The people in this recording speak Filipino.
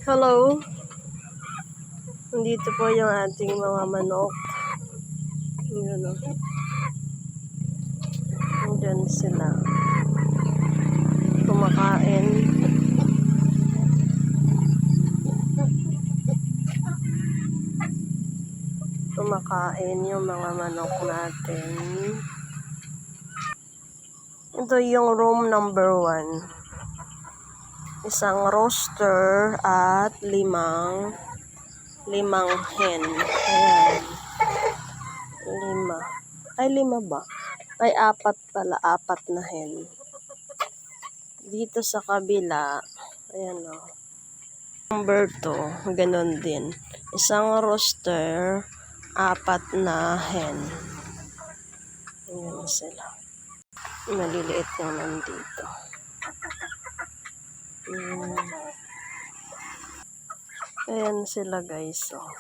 Hello. Dito po yung ating mga manok. Yun o. Diyan sila. Kumakain. Kumakain yung mga manok natin. Ito yung room number 1. Isang rooster at limang hen. Ayan. 5. Ay, 5 ba? Ay, 4 pala. 4 na hen. Dito sa kabila, ayan o. Number 2, ganun din. Isang rooster, 4 na hen. Ayan sila. Maliliit yung nandito. Ayan sila guys. Oh.